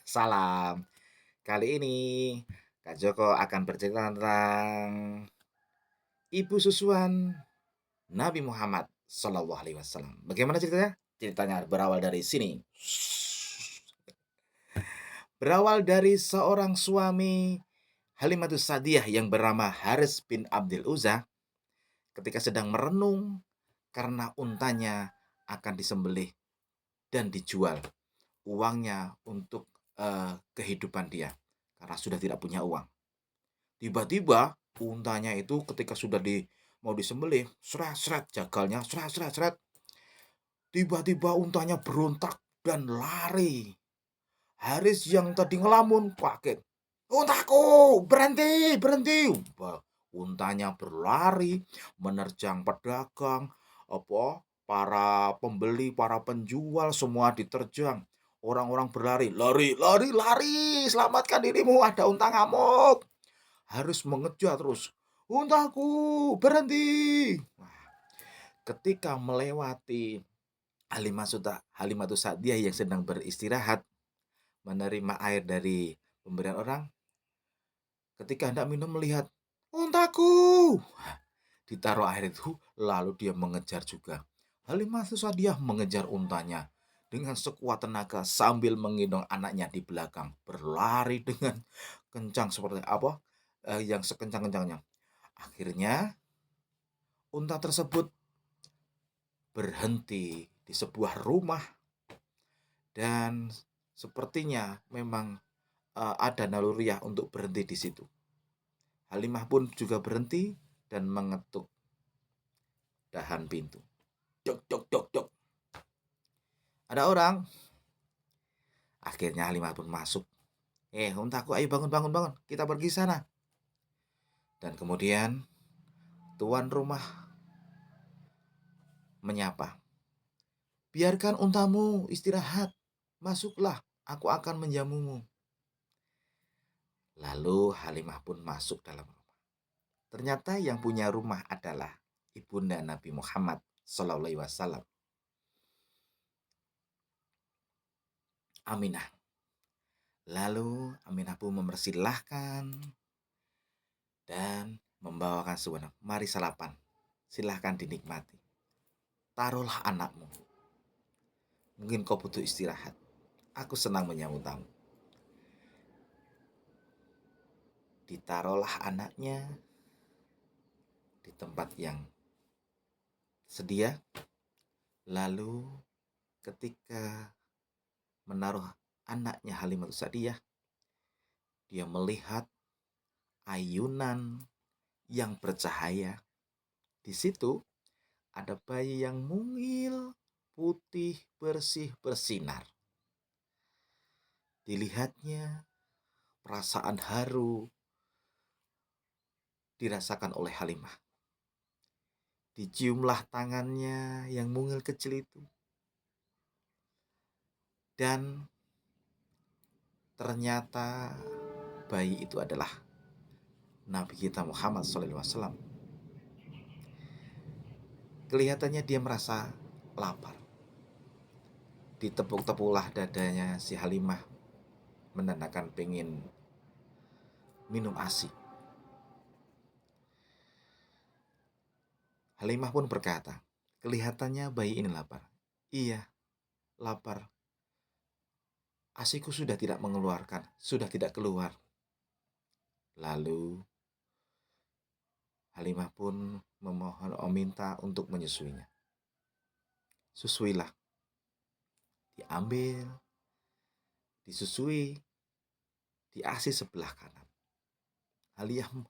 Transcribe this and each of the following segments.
Salam. Kali ini Kak Joko akan bercerita tentang ibu susuan Nabi Muhammad SAW. Bagaimana ceritanya? Ceritanya berawal dari sini. Berawal dari seorang suami Halimatus Sa'diyah yang bernama Haris bin Abdul Uzza ketika sedang merenung karena untanya akan disembelih dan dijual uangnya untuk kehidupan dia karena sudah tidak punya uang. Tiba-tiba untanya itu ketika sudah mau disembelih, seret-seret jagalnya, seret-seret-seret. Tiba-tiba untanya berontak dan lari. Haris yang tadi ngelamun kaget. Untaku, berhenti, berhenti. Untanya berlari menerjang pedagang, para pembeli, para penjual semua diterjang. Orang-orang berlari, lari, lari, lari, selamatkan dirimu, ada unta ngamuk. Harus mengejar terus. Untaku, berhenti. Wah, ketika melewati Halimatus Sa'diyah yang sedang beristirahat, menerima air dari pemberian orang, ketika hendak minum melihat, untaku. Ditaruh air itu, lalu dia mengejar juga. Halimatus Sa'diyah mengejar untanya dengan sekuat tenaga sambil menggendong anaknya di belakang. Berlari dengan kencang seperti apa? Yang sekencang-kencangnya. Akhirnya unta tersebut berhenti di sebuah rumah dan sepertinya memang ada naluriah untuk berhenti di situ. Halimah pun juga berhenti dan mengetuk dahan pintu. Dok, dok, dok, dok. Ada orang. Akhirnya Halimah pun masuk. Untaku, ayo bangun, bangun, bangun. Kita pergi sana. Dan kemudian tuan rumah menyapa. Biarkan untamu istirahat. Masuklah, aku akan menjamumu. Lalu Halimah pun masuk dalam rumah. Ternyata yang punya rumah adalah ibunda Nabi Muhammad SAW, Aminah. Lalu Aminah pun mempersilahkan dan membawakan sebuah, mari sarapan, silahkan dinikmati. Taruhlah anakmu. Mungkin kau butuh istirahat. Aku senang menyambut tamu. Ditaruhlah anaknya di tempat yang sedia. Lalu ketika menaruh anaknya Halimatus Sa'diyah, dia melihat ayunan yang bercahaya. Di situ ada bayi yang mungil, putih, bersih, bersinar. Dilihatnya, perasaan haru dirasakan oleh Halimah. Diciumlah tangannya yang mungil kecil itu. Dan ternyata bayi itu adalah Nabi kita Muhammad SAW. Kelihatannya dia merasa lapar. Ditepuk-tepuklah dadanya si Halimah, menandakan pengen minum ASI. Halimah pun berkata, kelihatannya bayi ini lapar. Iya, lapar. ASIku sudah tidak mengeluarkan, sudah tidak keluar. Lalu Halimah pun meminta untuk menyusuinya. Susuilah. Diambil, disusui, di ASI sebelah kanan.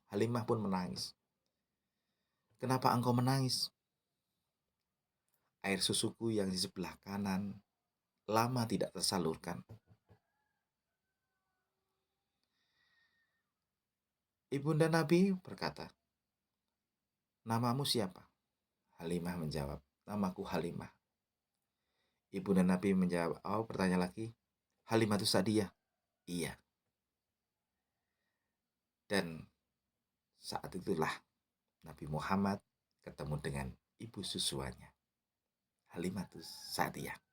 Halimah pun menangis. Kenapa engkau menangis? Air susuku yang di sebelah kanan lama tidak tersalurkan. Ibunda Nabi berkata, namamu siapa? Halimah menjawab, namaku Halimah. Ibunda Nabi menjawab, bertanya lagi, Halimatus Sa'diyah? Iya. Dan saat itulah Nabi Muhammad ketemu dengan ibu susuannya, Halimatus Sa'diyah.